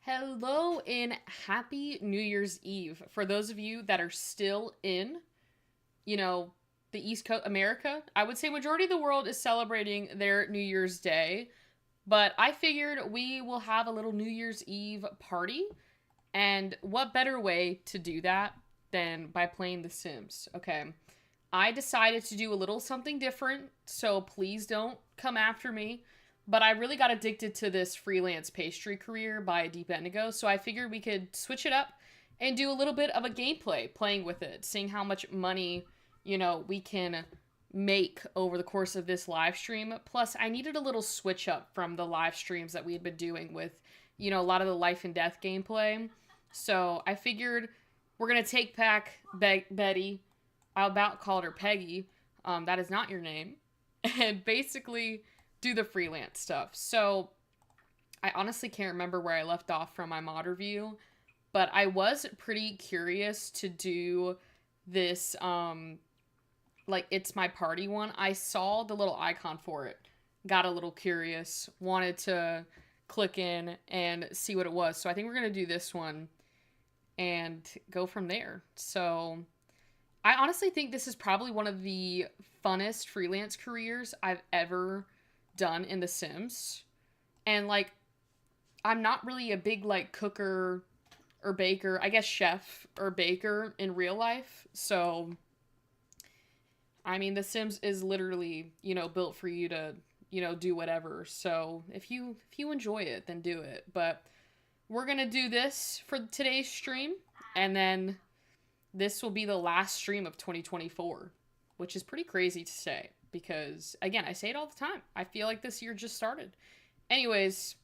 Hello and happy New Year's Eve. For those of you that are still in, you know, the East Coast, America, I would say majority of the world is celebrating their New Year's Day, but I figured we will have a little New Year's Eve party, and what better way to do that than by playing The Sims? Okay. I decided to do a little something different, so please don't come after me. But I really got addicted to this freelance pastry career by Deep Indigo, so I figured we could switch it up and do a little bit of a gameplay playing with it, seeing how much money, we can make over the course of this live stream. Plus, I needed a little switch up from the live streams that we had been doing with, a lot of the life and death gameplay. So I figured we're going to take back Betty. I about called her Peggy. That is not your name. And basically do the freelance stuff. So I honestly can't remember where I left off from my mod review, but I was pretty curious to do this like it's my party one. I saw the little icon for it. Got a little curious, wanted to click in and see what it was. So I think we're going to do this one and go from there. So I honestly think this is probably one of the funnest freelance careers I've ever done in The Sims. And like, I'm not really a big like cooker or baker, I guess chef or baker in real life. So, I mean, The Sims is literally, built for you to, do whatever. So, if you enjoy it, then do it. But we're going to do this for today's stream, and then this will be the last stream of 2024, which is pretty crazy to say because, again, I say it all the time. I feel like this year just started. Anyways,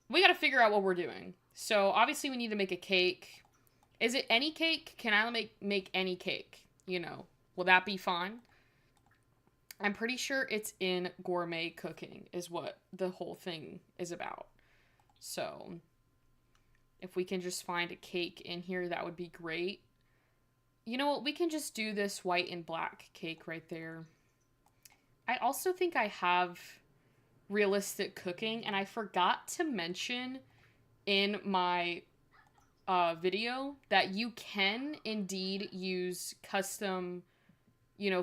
we got to figure out what we're doing. So, obviously, we need to make a cake. Is it any cake? Can I make any cake? Will that be fine? I'm pretty sure it's in gourmet cooking is what the whole thing is about. So, if we can just find a cake in here, that would be great. You know what? We can just do this white and black cake right there. I also think I have realistic cooking, and I forgot to mention in my video that you can indeed use custom,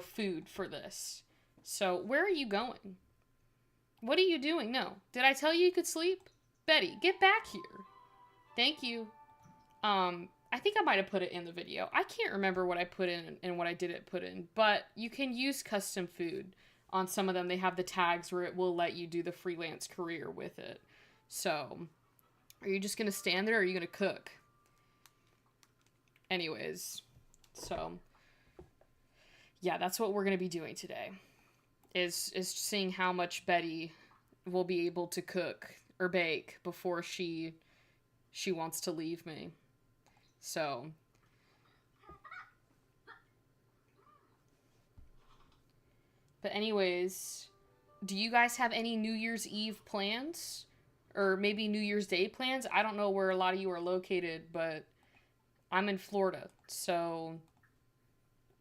food for this. So, where are you going? What are you doing? No. Did I tell you could sleep? Betty, get back here. Thank you. I think I might have put it in the video. I can't remember what I put in and what I didn't put in, but you can use custom food. On some of them, they have the tags where it will let you do the freelance career with it. So, are you just going to stand there or are you going to cook? Anyways, so, yeah, that's what we're going to be doing today. Is seeing how much Betty will be able to cook or bake before she wants to leave me. So, but anyways, do you guys have any New Year's Eve plans? Or maybe New Year's Day plans? I don't know where a lot of you are located, but I'm in Florida. So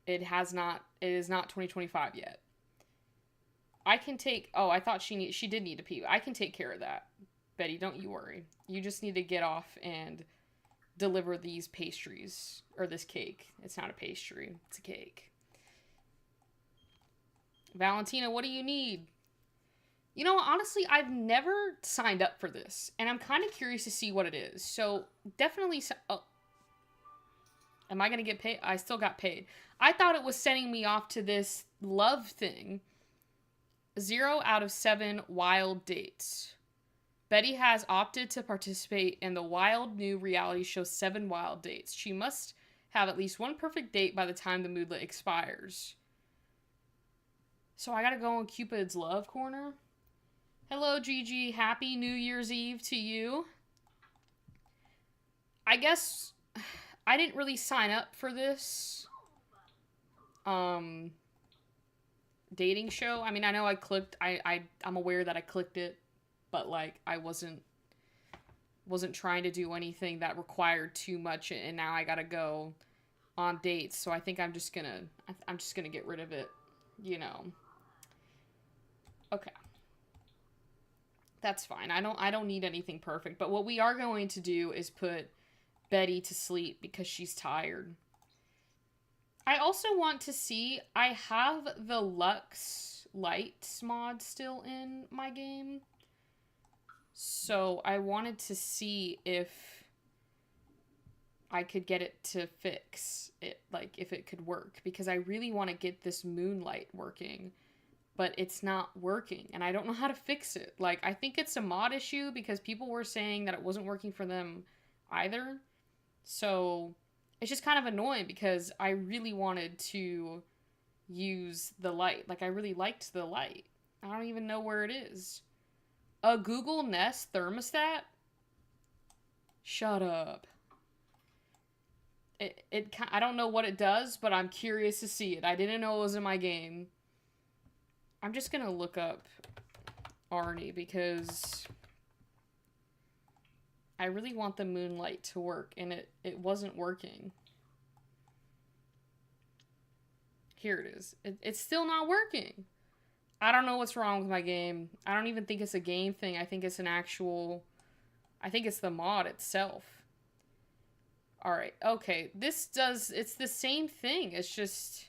it is not 2025 yet. I can take, oh, I thought she did need to pee. I can take care of that. Betty, don't you worry. You just need to get off and deliver these pastries, or this cake. It's not a pastry, it's a cake. Valentina, what do you need? Honestly, I've never signed up for this, and I'm kind of curious to see what it is. So, definitely, oh. Am I going to get paid? I still got paid. I thought it was sending me off to this love thing. 0 out of 7 wild dates. Betty has opted to participate in the wild new reality show 7 Wild Dates. She must have at least one perfect date by the time the moodlet expires. So I gotta go on Cupid's Love Corner. Hello, Gigi. Happy New Year's Eve to you. I guess I didn't really sign up for this dating show. I mean, I know I clicked. I'm aware that I clicked it. But like I wasn't trying to do anything that required too much, and now I gotta go on dates. So I think I'm just gonna get rid of it, Okay. That's fine. I don't need anything perfect. But what we are going to do is put Betty to sleep because she's tired. I also want to see, I have the Lux Lights mod still in my game. So I wanted to see if I could get it to fix it, like if it could work, because I really want to get this moonlight working, but it's not working and I don't know how to fix it. Like, I think it's a mod issue because people were saying that it wasn't working for them either. So it's just kind of annoying because I really wanted to use the light. Like, I really liked the light. I don't even know where it is. A Google Nest thermostat? Shut up. I don't know what it does, but I'm curious to see it. I didn't know it was in my game. I'm just gonna look up Arnie because I really want the moonlight to work, and it wasn't working. Here it is. It's still not working. I don't know what's wrong with my game. I don't even think it's a game thing. I think it's an actual... I think it's the mod itself. Alright, okay. It's the same thing. It's just...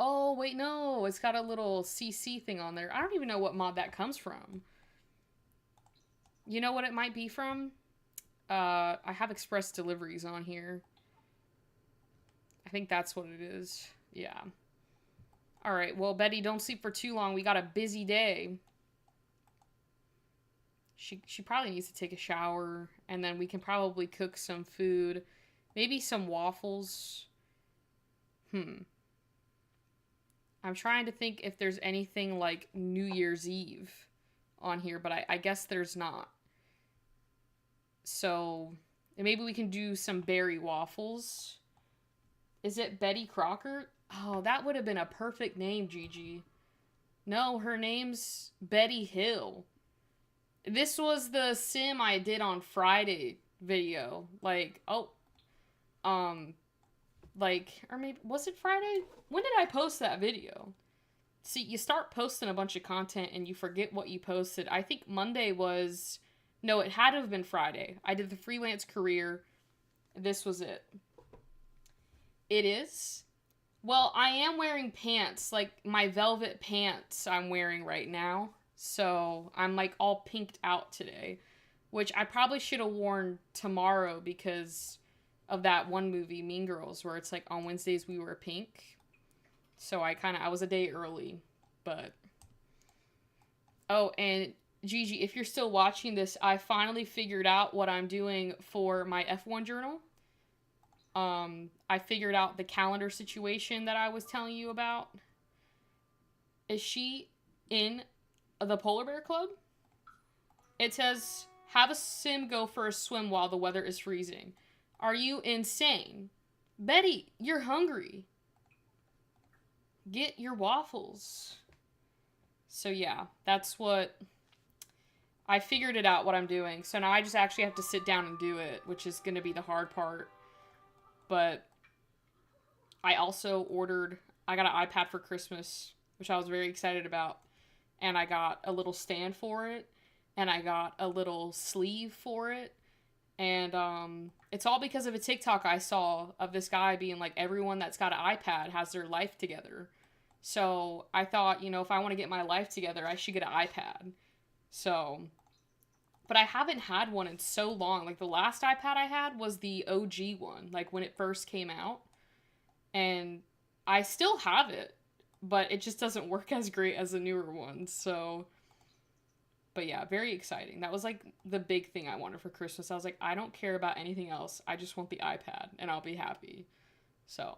Oh, wait, no. It's got a little CC thing on there. I don't even know what mod that comes from. You know what it might be from? I have express deliveries on here. I think that's what it is. Yeah. Alright, well, Betty, don't sleep for too long. We got a busy day. She probably needs to take a shower, and then we can probably cook some food. Maybe some waffles. I'm trying to think if there's anything like New Year's Eve on here, but I guess there's not. So, maybe we can do some berry waffles. Is it Betty Crocker? Oh, that would have been a perfect name, Gigi. No, her name's Betty Hill. This was the sim I did on Friday video. Like, or maybe, was it Friday? When did I post that video? See, you start posting a bunch of content and you forget what you posted. I think Monday was... No, it had to have been Friday. I did the freelance career. This was it. It is. Well, I am wearing pants, like my velvet pants I'm wearing right now. So I'm like all pinked out today, which I probably should have worn tomorrow because of that one movie, Mean Girls, where it's like on Wednesdays we wear pink. So I was a day early, but... Oh, and Gigi, if you're still watching this, I finally figured out what I'm doing for my F1 journal. I figured out the calendar situation that I was telling you about. Is she in the Polar Bear Club? It says, have a sim go for a swim while the weather is freezing. Are you insane? Betty, you're hungry. Get your waffles. So yeah, that's what... I figured it out what I'm doing. So now I just actually have to sit down and do it, which is going to be the hard part. But I also I got an iPad for Christmas, which I was very excited about. And I got a little stand for it. And I got a little sleeve for it. And it's all because of a TikTok I saw of this guy being like, everyone that's got an iPad has their life together. So I thought, if I want to get my life together, I should get an iPad. So... But I haven't had one in so long. Like, the last iPad I had was the OG one, like, when it first came out. And I still have it, but it just doesn't work as great as the newer ones, so... But yeah, very exciting. That was, like, the big thing I wanted for Christmas. I was like, I don't care about anything else. I just want the iPad, and I'll be happy. So...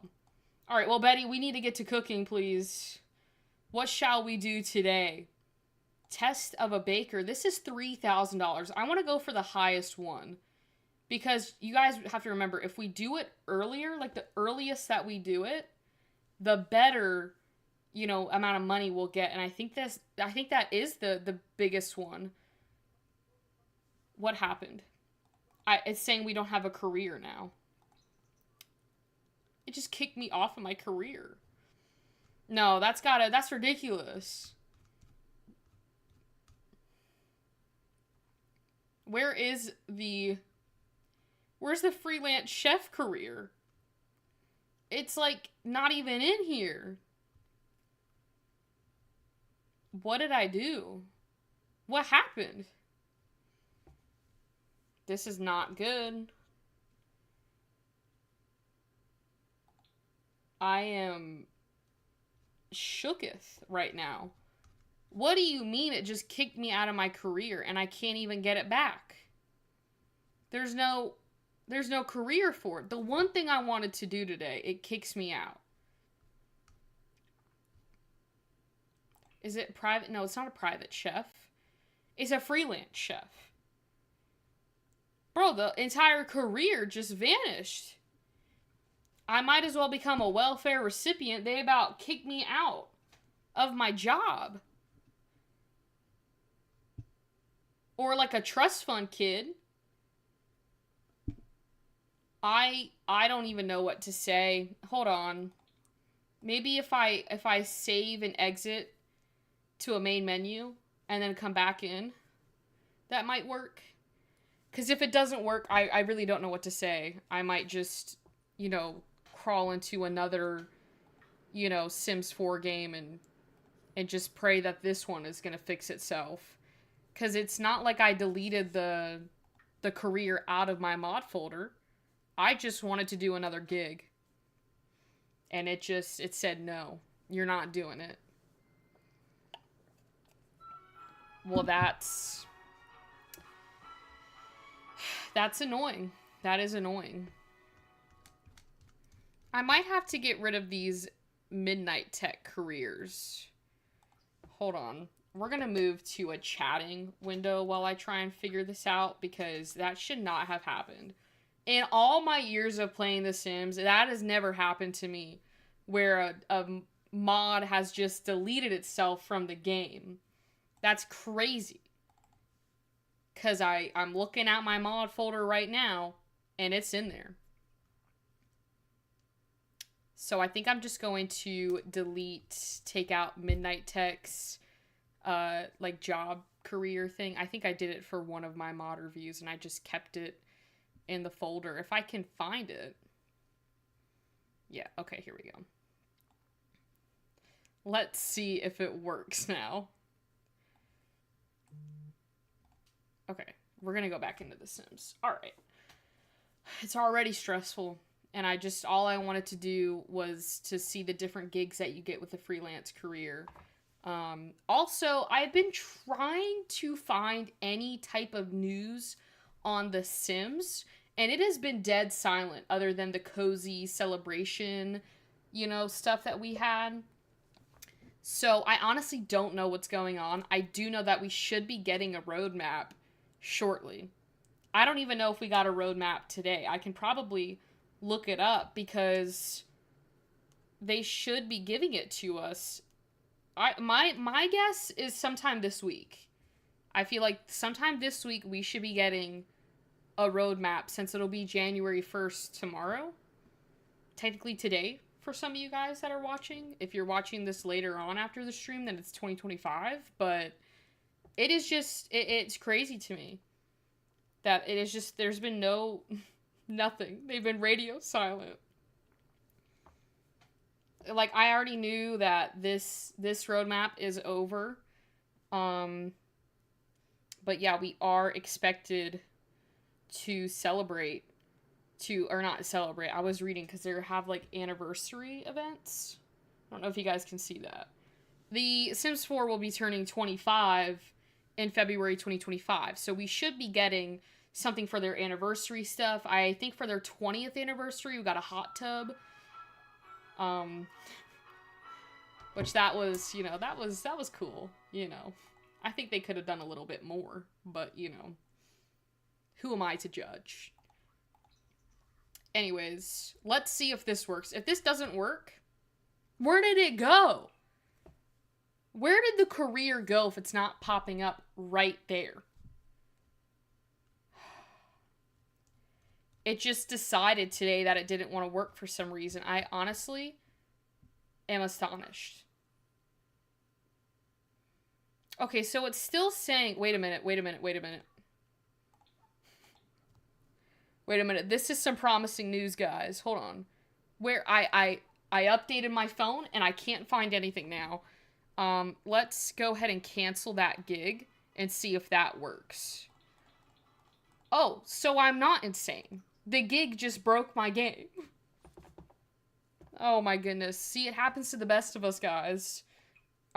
Alright, well, Betty, we need to get to cooking, please. What shall we do today? Test of a baker. This is $3,000. I want to go for the highest one. Because you guys have to remember, if we do it earlier, like the earliest that we do it, the better, amount of money we'll get. And I think that is the biggest one. What happened? It's saying we don't have a career now. It just kicked me off of my career. No, that's ridiculous. Where is the... Where's the freelance chef career? It's like not even in here. What did I do? What happened? This is not good. I am shooketh right now. What do you mean it just kicked me out of my career and I can't even get it back? There's no career for it. The one thing I wanted to do today, it kicks me out. Is it private? No, it's not a private chef. It's a freelance chef. Bro, the entire career just vanished. I might as well become a welfare recipient. They about kicked me out of my job. Or like a trust fund kid. I don't even know what to say. Hold on. Maybe if I save and exit to a main menu and then come back in, that might work. Because if it doesn't work, I really don't know what to say. I might just, crawl into another, Sims 4 game and just pray that this one is going to fix itself. Because it's not like I deleted the career out of my mod folder. I just wanted to do another gig. And it said, no, you're not doing it. Well, that's annoying. That is annoying. I might have to get rid of these Midnight Tech careers. Hold on. We're going to move to a chatting window while I try and figure this out, because that should not have happened. In all my years of playing The Sims, that has never happened to me, where a mod has just deleted itself from the game. That's crazy. Because I'm looking at my mod folder right now, and it's in there. So I think I'm just going to take out Midnight Tech's, job career thing. I think I did it for one of my mod reviews, and I just kept it in the folder. If I can find it. Yeah, okay, here we go. Let's see if it works now. Okay, we're gonna go back into The Sims. Alright. It's already stressful, and all I wanted to do was to see the different gigs that you get with a freelance career. Also, I've been trying to find any type of news on The Sims, and it has been dead silent other than the cozy celebration, stuff that we had. So I honestly don't know what's going on. I do know that we should be getting a roadmap shortly. I don't even know if we got a roadmap today. I can probably look it up because they should be giving it to us. My guess is sometime this week. I feel like sometime this week we should be getting a roadmap, since it'll be January 1st tomorrow. Technically today for some of you guys that are watching. If you're watching this later on after the stream, then it's 2025. But it is just, it's crazy to me that it is just, there's been nothing. They've been radio silent. Like, I already knew that this roadmap is over. But yeah, we are expected to celebrate or not celebrate. I was reading because they have anniversary events. I don't know if you guys can see that. The Sims 4 will be turning 25 in February 2025. So we should be getting something for their anniversary stuff. I think for their 20th anniversary, we got a hot tub. Which that was, that was cool, I think they could have done a little bit more, but, who am I to judge? Anyways, let's see if this works. If this doesn't work, where did it go? Where did the career go if it's not popping up right there? It just decided today that it didn't want to work for some reason. I honestly am astonished. Okay, so it's still saying... Wait a minute. Wait a minute. This is some promising news, guys. Hold on. Where I updated my phone and I can't find anything now. Let's go ahead and cancel that gig and see if that works. Oh, so I'm not insane. The gig just broke my game. Oh my goodness. See, it happens to the best of us, guys.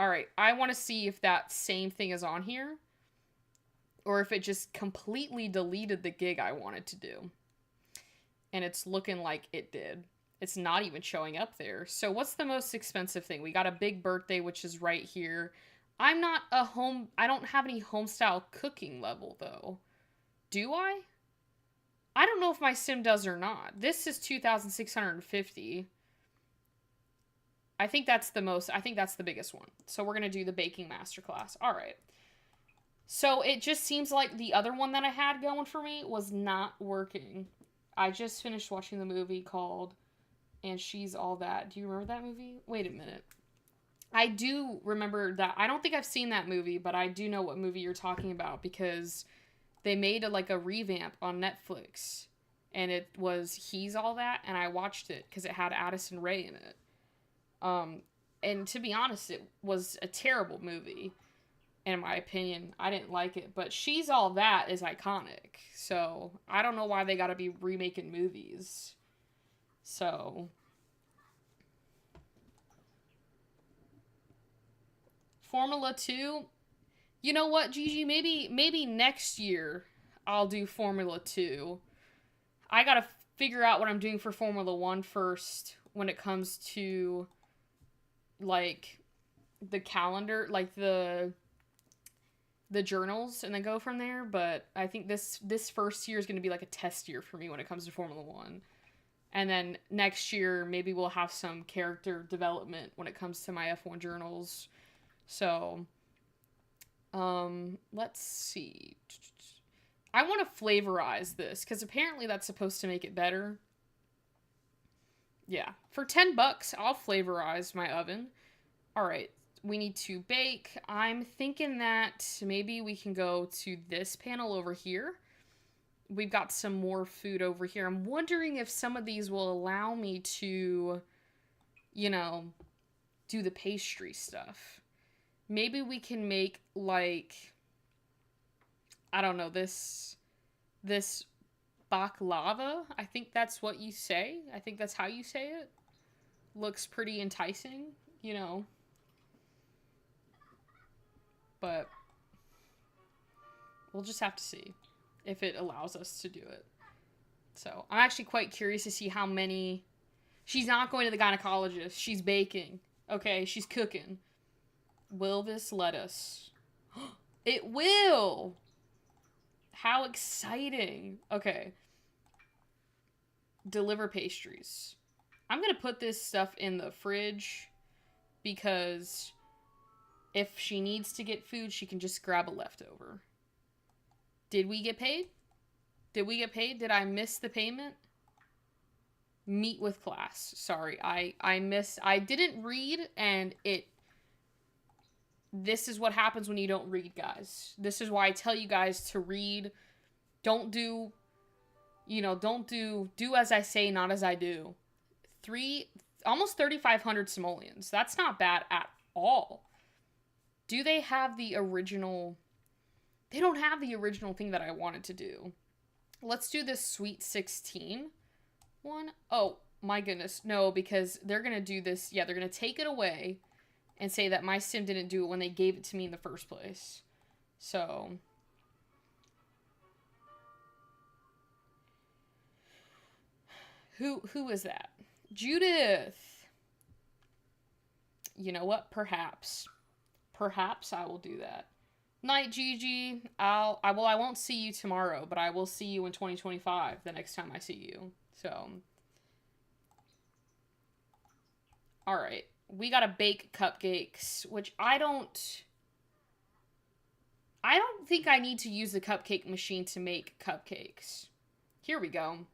Alright, I want to see if that same thing is on here. Or if it just completely deleted the gig I wanted to do. And it's looking like it did. It's not even showing up there. So what's the most expensive thing? We got a big birthday, which is right here. I don't have any homestyle cooking level, though. Do I? I don't know if my sim does or not. This is 2,650. I think that's the biggest one. So we're going to do the baking masterclass. All right. So it just seems like the other one that I had going for me was not working. I just finished watching the movie called And She's All That. Do you remember that movie? Wait a minute. I do remember that. I don't think I've seen that movie, but I do know what movie you're talking about because they made a revamp on Netflix. And it was He's All That, and I watched it because it had Addison Rae in it. And to be honest, it was a terrible movie. In my opinion, I didn't like it, but She's All That is iconic. So, I don't know why they gotta be remaking movies. So, Formula 2, you know what, Gigi, maybe next year I'll do Formula 2. I gotta figure out what I'm doing for Formula 1 first when it comes to, like, the calendar, like the journals, and then go from there. But I think this first year is going to be like a test year for me when it comes to Formula 1. And then next year, maybe we'll have some character development when it comes to my F1 journals. So, let's see. I want to flavorize this, because apparently that's supposed to make it better. Yeah. For $10, I'll flavorize my oven. Alright. We need to bake. I'm thinking that maybe we can go to this panel over here. We've got some more food over here. I'm wondering if some of these will allow me to, you know, do the pastry stuff. Maybe we can make, like, I don't know, this baklava. I think that's what you say. I think that's how you say it. Looks pretty enticing, you know. But we'll just have to see if it allows us to do it. So I'm actually quite curious to see how many. She's not going to the gynecologist. She's baking. Okay, she's cooking. Will this let us? It will! How exciting. Okay. Deliver pastries. I'm going to put this stuff in the fridge because if she needs to get food, she can just grab a leftover. Did we get paid? Did we get paid? Did I miss the payment? Meet with class. Sorry, I missed. I didn't read, and this is what happens when you don't read, guys. This is why I tell you guys to read. Don't do as I say, not as I do. Almost 3,500 simoleons. That's not bad at all. Do they have the original? They don't have the original thing that I wanted to do. Let's do this Sweet 16 one. Oh, my goodness. No, because they're going to do this. Yeah, they're going to take it away and say that my sim didn't do it when they gave it to me in the first place. So, who is that? Judith. You know what? Perhaps I will do that. Night, Gigi. I won't see you tomorrow, but I will see you in 2025 the next time I see you. So, all right. We gotta bake cupcakes, which I don't think I need to use the cupcake machine to make cupcakes. Here we go.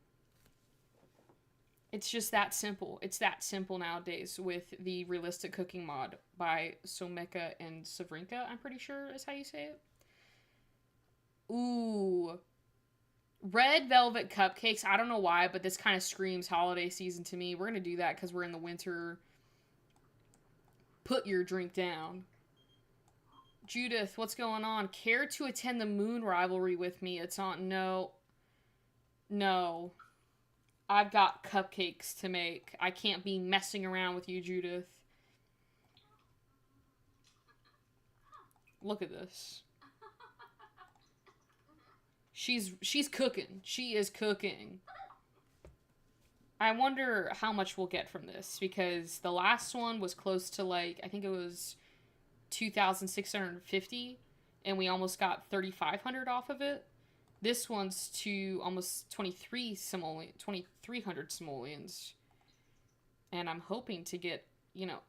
It's just that simple. It's that simple nowadays with the realistic cooking mod by Someka and Savrinka, I'm pretty sure is how you say it. Ooh. Red velvet cupcakes. I don't know why, but this kind of screams holiday season to me. We're going to do that because we're in the winter. Put your drink down. Judith, what's going on? Care to attend the moon rivalry with me? It's on. No. No. I've got cupcakes to make. I can't be messing around with you, Judith. Look at this. She's cooking. She is cooking. I wonder how much we'll get from this, because the last one was close to, like, I think it was 2,650, and we almost got 3,500 off of it. This one's to almost 2,300 simoleons. And I'm hoping to get, you know...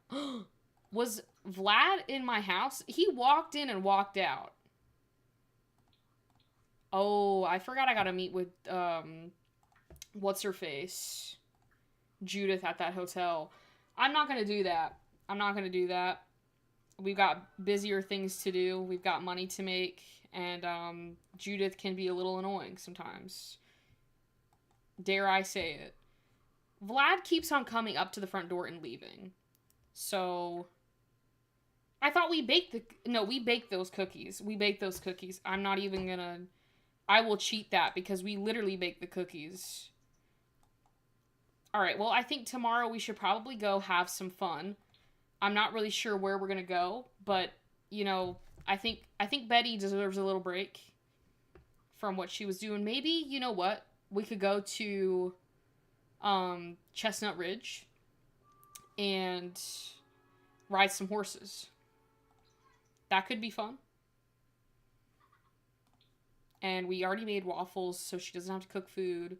Was Vlad in my house? He walked in and walked out. Oh, I forgot I gotta meet with, what's-her-face? Judith at that hotel. I'm not gonna do that. I'm not gonna do that. We've got busier things to do. We've got money to make. And, Judith can be a little annoying sometimes. Dare I say it. Vlad keeps on coming up to the front door and leaving. So... I thought we baked we baked those cookies. We baked those cookies. I'm not even gonna... I will cheat that because we literally baked the cookies. Alright, well, I think tomorrow we should probably go have some fun. I'm not really sure where we're gonna go, but, you know, I think Betty deserves a little break from what she was doing. Maybe, you know what? We could go to, Chestnut Ridge and ride some horses. That could be fun. And we already made waffles, so she doesn't have to cook food.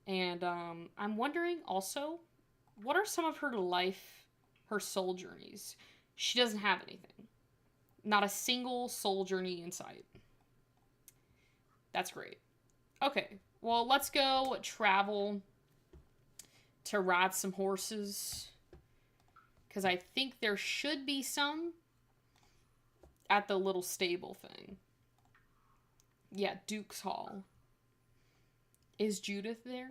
And, I'm wondering also, what are some of her soul journeys? She doesn't have anything. Not a single soul journey in sight. That's great. Okay, well, let's go travel to ride some horses. Because I think there should be some at the little stable thing. Yeah, Duke's Hall. Is Judith there?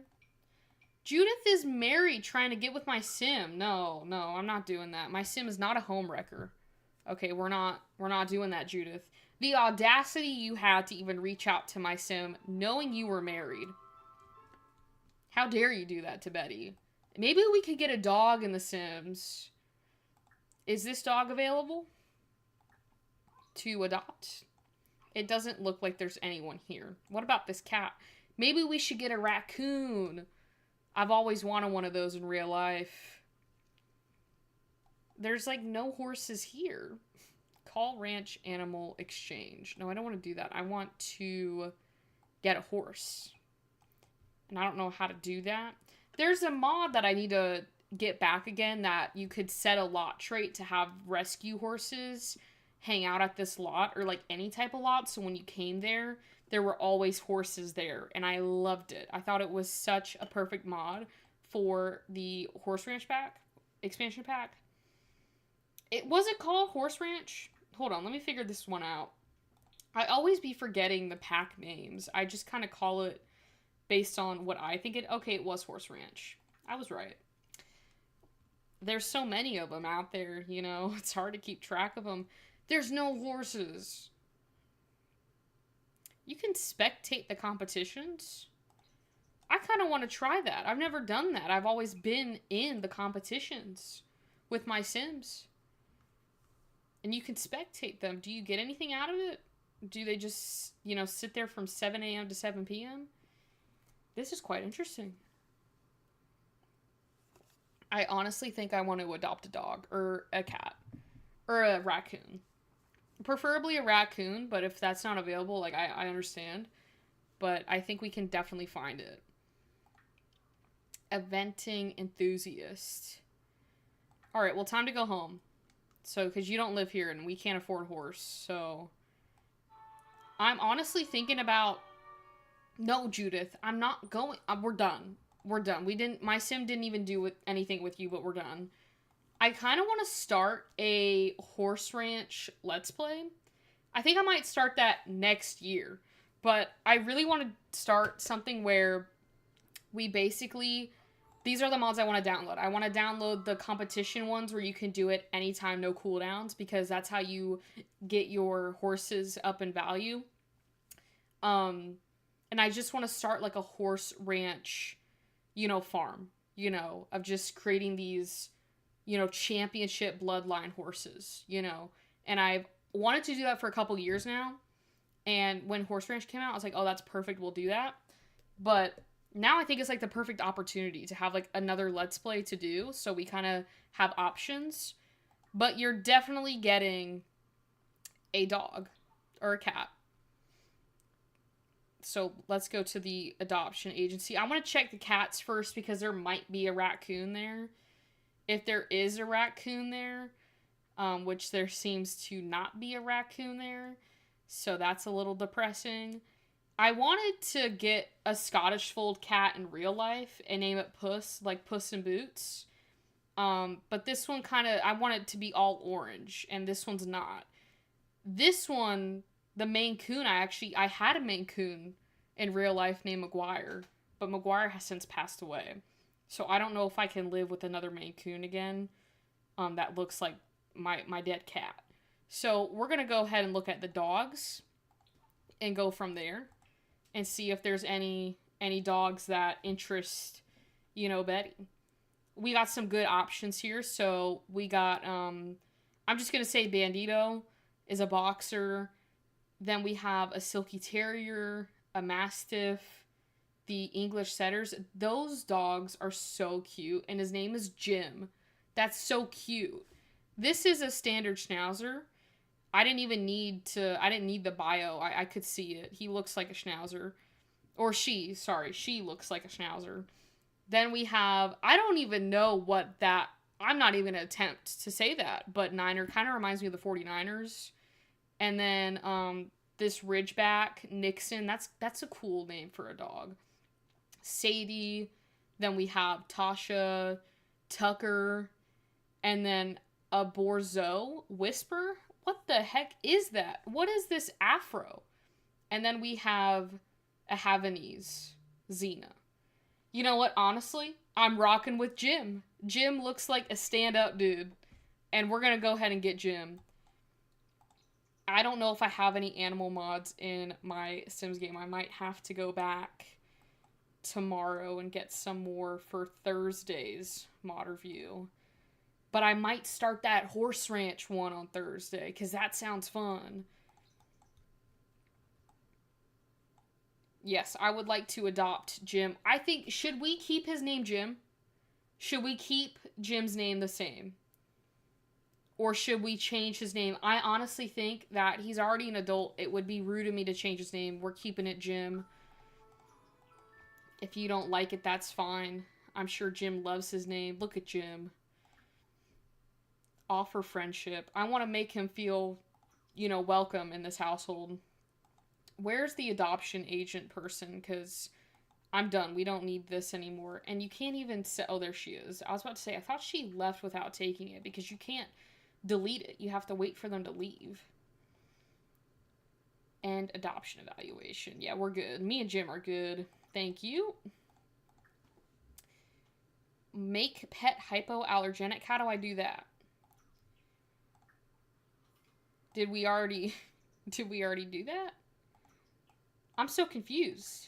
Judith is married trying to get with my sim. No, I'm not doing that. My sim is not a homewrecker. Okay, we're not doing that, Judith. The audacity you had to even reach out to my sim knowing you were married. How dare you do that to Betty? Maybe we could get a dog in The Sims. Is this dog available to adopt? It doesn't look like there's anyone here. What about this cat? Maybe we should get a raccoon. I've always wanted one of those in real life. There's, like, no horses here. Call Ranch Animal Exchange. No, I don't want to do that. I want to get a horse. And I don't know how to do that. There's a mod that I need to get back again that you could set a lot trait to have rescue horses hang out at this lot, or like any type of lot, so when you came there, there were always horses there, and I loved it. I thought it was such a perfect mod for the Horse Ranch pack, expansion pack. Was it called Horse Ranch? Hold on, let me figure this one out. I always be forgetting the pack names. I just kind of call it based on what I think it... Okay, it was Horse Ranch. I was right. There's so many of them out there, you know. It's hard to keep track of them. There's no horses. You can spectate the competitions. I kind of want to try that. I've never done that. I've always been in the competitions with my Sims. And you can spectate them. Do you get anything out of it? Do they just, you know, sit there from 7 a.m. to 7 p.m.? This is quite interesting. I honestly think I want to adopt a dog or a cat or a raccoon. Preferably a raccoon, but if that's not available, like, I understand. But I think we can definitely find it. Eventing enthusiast. Alright, well, time to go home. So, because you don't live here and we can't afford a horse, so... I'm honestly thinking about... No, Judith, I'm not going... we're done. We're done. My sim didn't even do anything with you, but we're done. I kind of want to start a horse ranch let's play. I think I might start that next year. But I really want to start something where we basically, these are the mods I want to download. I want to download the competition ones where you can do it anytime, no cooldowns, because that's how you get your horses up in value. And I just want to start like a horse ranch, farm, of just creating these, championship bloodline horses, and I've wanted to do that for a couple years now. And when Horse Ranch came out, I was like, oh, that's perfect. We'll do that. But now I think it's like the perfect opportunity to have like another Let's Play to do. So we kind of have options. But you're definitely getting a dog or a cat. So let's go to the adoption agency. I want to check the cats first because there might be a raccoon there. If there is a raccoon there, which there seems to not be a raccoon there, so that's a little depressing. I wanted to get a Scottish Fold cat in real life and name it Puss, like Puss in Boots. But this one I want it to be all orange, and this one's not. This one, the Maine Coon, I had a Maine Coon in real life named Maguire, but Maguire has since passed away. So I don't know if I can live with another Maine Coon again, that looks like my dead cat. So we're going to go ahead and look at the dogs and go from there and see if there's any dogs that interest, Betty. We got some good options here. So we got, I'm just going to say Bandito is a boxer. Then we have a Silky Terrier, a Mastiff, the English Setters. Those dogs are so cute. And his name is Jim. That's so cute. This is a standard Schnauzer. I didn't need the bio. I could see it. He looks like a Schnauzer. Or she looks like a Schnauzer. Then we have, I don't even know what that, I'm not even going to attempt to say that, but Niner kind of reminds me of the 49ers. And then this Ridgeback, Nixon, that's a cool name for a dog. Sadie, then we have Tasha, Tucker, and then a Borzo Whisper. What the heck is that? What is this afro? And then we have a Havanese, Xena. You know what? Honestly, I'm rocking with Jim. Jim looks like a stand-up dude. And we're going to go ahead and get Jim. I don't know if I have any animal mods in my Sims game. I might have to go back tomorrow and get some more for Thursday's mod review. But I might start that Horse Ranch one on Thursday, because that sounds fun. Yes, I would like to adopt Jim. I think, should we keep his name Jim? Should we keep Jim's name the same? Or should we change his name? I honestly think that he's already an adult. It would be rude of me to change his name. We're keeping it Jim. If you don't like it, that's fine. I'm sure Jim loves his name. Look at Jim. Offer friendship. I want to make him feel, welcome in this household. Where's the adoption agent person? Because I'm done. We don't need this anymore. And you can't even say, oh, there she is. I was about to say, I thought she left without taking it, because you can't delete it. You have to wait for them to leave. And adoption evaluation. Yeah, we're good. Me and Jim are good. Thank you. Make pet hypoallergenic. How do I do that? Did we already do that? I'm so confused.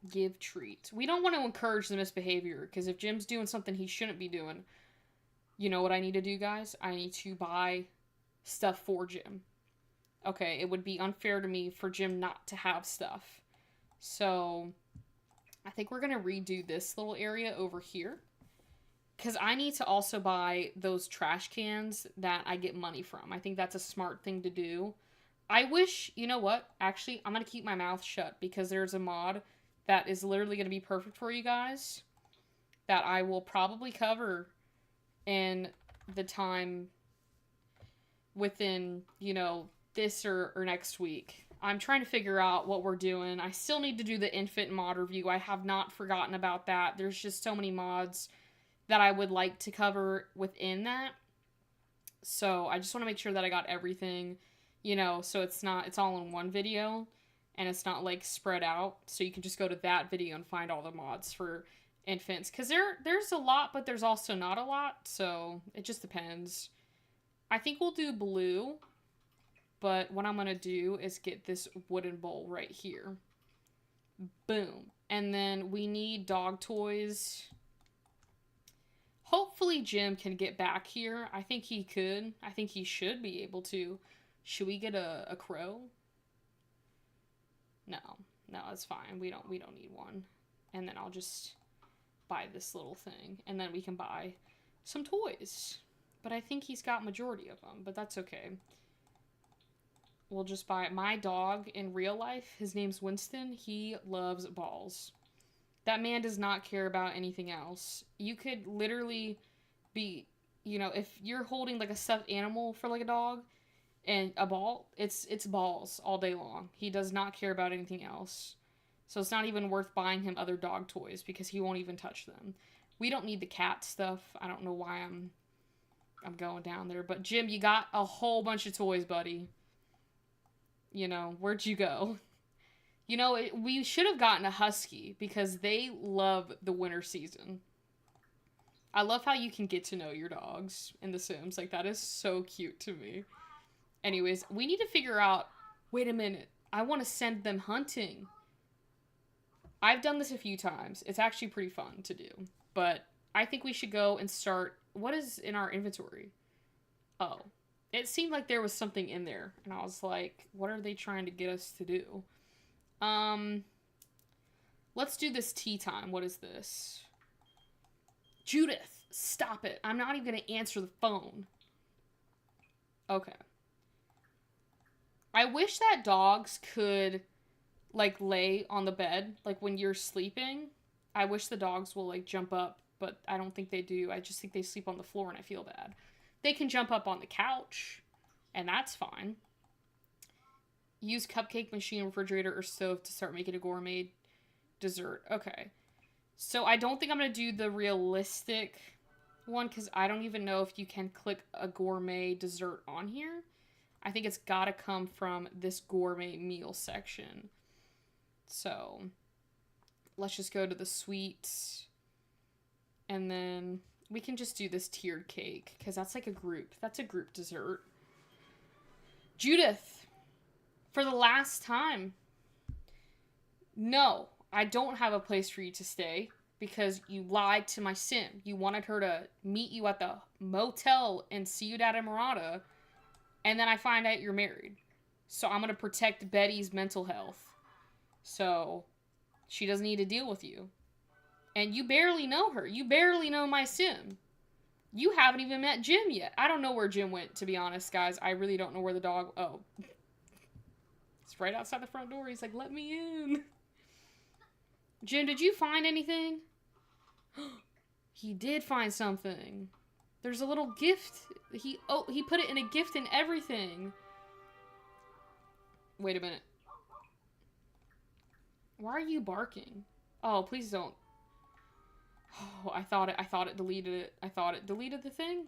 Give treats. We don't want to encourage the misbehavior, because if Jim's doing something he shouldn't be doing, you know what I need to do, guys? I need to buy stuff for Jim. Okay, it would be unfair to me for Jim not to have stuff. So, I think we're going to redo this little area over here. Because I need to also buy those trash cans that I get money from. I think that's a smart thing to do. I wish, you know what? Actually, I'm going to keep my mouth shut, because there's a mod that is literally going to be perfect for you guys that I will probably cover in the time within, this or next week. I'm trying to figure out what we're doing. I still need to do the infant mod review. I have not forgotten about that. There's just so many mods that I would like to cover within that. So I just want to make sure that I got everything. you know, so it's all in one video and it's not like spread out. So you can just go to that video and find all the mods for infants. Because there's a lot, but there's also not a lot. So it just depends. I think we'll do blue. But what I'm going to do is get this wooden bowl right here. Boom. And then we need dog toys. Hopefully Jim can get back here. I think he could. I think he should be able to. Should we get a crow? No. No, it's fine. We don't need one. And then I'll just buy this little thing. And then we can buy some toys. But I think he's got majority of them. But that's okay. We'll just buy it. My dog in real life, his name's Winston. He loves balls. That man does not care about anything else. You could literally be, you know, if you're holding like a stuffed animal for like a dog and a ball, it's balls all day long. He does not care about anything else. So it's not even worth buying him other dog toys because he won't even touch them. We don't need the cat stuff. I don't know why I'm going down there. But Jim, you got a whole bunch of toys, buddy. You know, where'd you go? You know, we should have gotten a husky because they love the winter season. I love how you can get to know your dogs in The Sims. Like, that is so cute to me. Anyways, we need to figure out... Wait a minute. I want to send them hunting. I've done this a few times. It's actually pretty fun to do. But I think we should go and start... What is in our inventory? Oh. It seemed like there was something in there. And I was like, what are they trying to get us to do? Let's do this tea time. What is this? Judith, stop it. I'm not even going to answer the phone. Okay. I wish that dogs could, like, lay on the bed. Like, when you're sleeping. I wish the dogs will, like, jump up. But I don't think they do. I just think they sleep on the floor and I feel bad. They can jump up on the couch, and that's fine. Use cupcake machine, refrigerator, or stove to start making a gourmet dessert. Okay. So I don't think I'm going to do the realistic one, because I don't even know if you can click a gourmet dessert on here. I think it's got to come from this gourmet meal section. So let's just go to the sweets, and then... We can just do this tiered cake, because that's like a group. That's a group dessert. Judith, for the last time. No, I don't have a place for you to stay, because you lied to my sim. You wanted her to meet you at the motel in Ciudad Emerada, and then I find out you're married. So I'm going to protect Betty's mental health. So she doesn't need to deal with you. And you barely know her. You barely know my sim. You haven't even met Jim yet. I don't know where Jim went, to be honest, guys. I really don't know where the dog... Oh. It's right outside the front door. He's like, let me in. Jim, did you find anything? He did find something. There's a little gift. He put it in a gift and everything. Wait a minute. Why are you barking? Oh, please don't. Oh, I thought it deleted it. I thought it deleted the thing.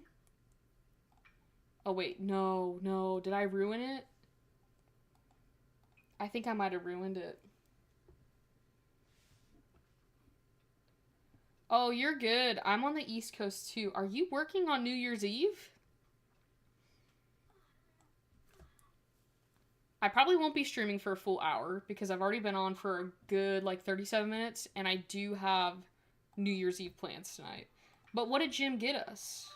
Oh, wait. No. Did I ruin it? I think I might have ruined it. Oh, you're good. I'm on the East Coast, too. Are you working on New Year's Eve? I probably won't be streaming for a full hour, because I've already been on for a good, like, 37 minutes, and I do have... New Year's Eve plans tonight. But what did Jim get us?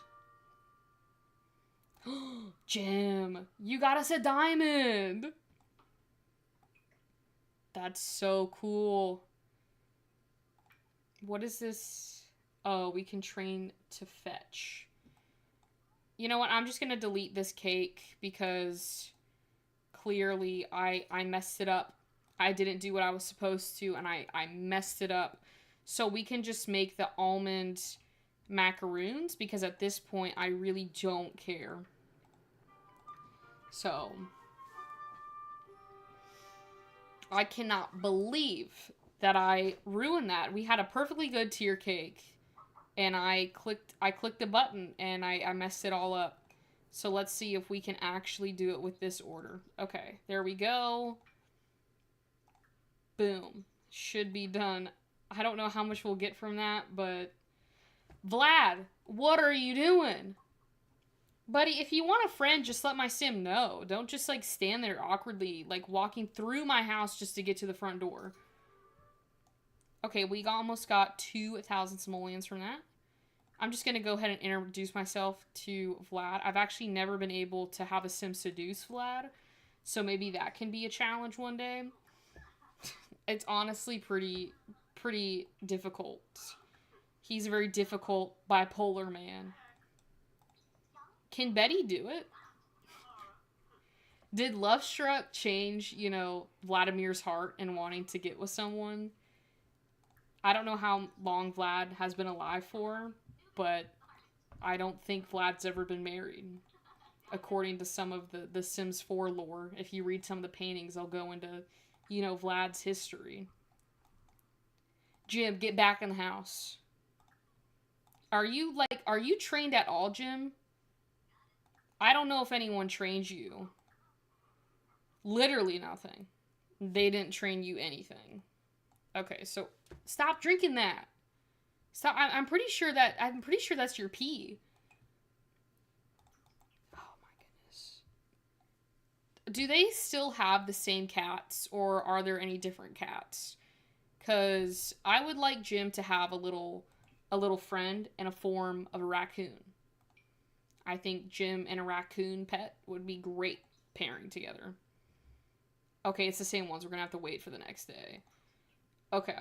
Jim, you got us a diamond! That's so cool. What is this? Oh, we can train to fetch. You know what? I'm just gonna delete this cake because clearly I messed it up. I didn't do what I was supposed to, and I messed it up. So we can just make the almond macaroons, because at this point, I really don't care. So, I cannot believe that I ruined that. We had a perfectly good tier cake, and I clicked the button, and I messed it all up. So let's see if we can actually do it with this order. Okay, there we go. Boom. Should be done. I don't know how much we'll get from that, but... Vlad, what are you doing? Buddy, if you want a friend, just let my sim know. Don't just, like, stand there awkwardly, like, walking through my house just to get to the front door. Okay, we almost got 2,000 simoleons from that. I'm just going to go ahead and introduce myself to Vlad. I've actually never been able to have a sim seduce Vlad, so maybe that can be a challenge one day. It's honestly pretty difficult. He's a very difficult bipolar man. Can Betty do it? Did Love Struck change, you know, Vladimir's heart and wanting to get with someone? I don't know how long Vlad has been alive for, but I don't think Vlad's ever been married. According to some of the Sims 4 lore, if you read some of the paintings, they'll go into, you know, Vlad's history. Jim, get back in the house. Are you trained at all, Jim? I don't know if anyone trains you. Literally nothing. They didn't train you anything. Okay, so stop drinking that. Stop. I'm pretty sure that's your pee. Oh my goodness. Do they still have the same cats, or are there any different cats? Because I would like Jim to have a little friend in a form of a raccoon. I think Jim and a raccoon pet would be great pairing together. Okay, it's the same ones. We're going to have to wait for the next day. Okay.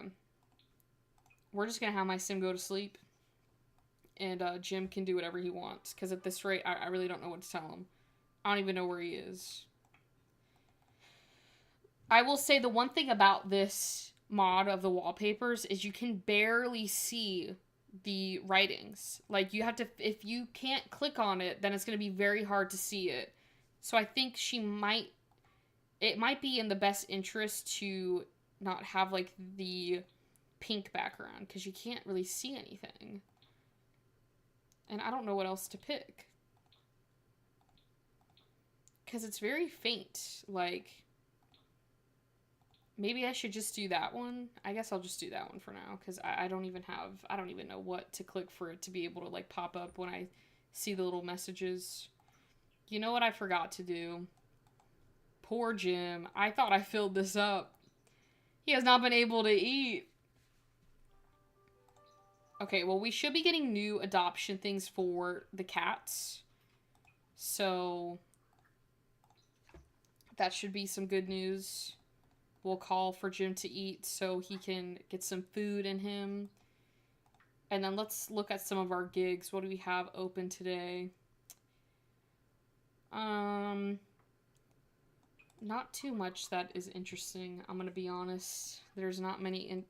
We're just going to have my sim go to sleep. And Jim can do whatever he wants. Because at this rate, I really don't know what to tell him. I don't even know where he is. I will say the one thing about this mod of the wallpapers is you can barely see the writings. Like, you have to, if you can't click on it, then it's going to be very hard to see it. So I think it might be in the best interest to not have, like, the pink background, because you can't really see anything. And I don't know what else to pick. Because it's very faint. Like, maybe I should just do that one. I guess I'll just do that one for now, because I don't even know what to click for it to be able to, like, pop up when I see the little messages. You know what I forgot to do? Poor Jim. I thought I filled this up. He has not been able to eat. Okay, well, we should be getting new adoption things for the cats. So that should be some good news. We'll call for Jim to eat so he can get some food in him. And then let's look at some of our gigs. What do we have open today? Not too much that is interesting, I'm gonna be honest. There's not many,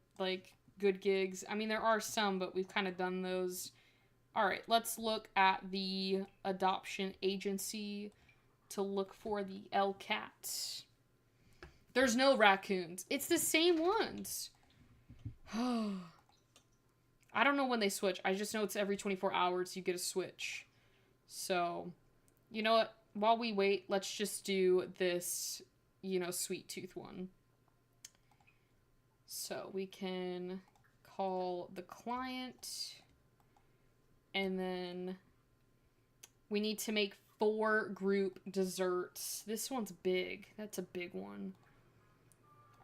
good gigs. I mean, there are some, but we've kind of done those. Alright, let's look at the adoption agency to look for the LCAT. There's no raccoons. It's the same ones. I don't know when they switch. I just know it's every 24 hours you get a switch. So, you know what? While we wait, let's just do this, sweet tooth one. So we can call the client, and then we need to make 4 group desserts. This one's big. That's a big one.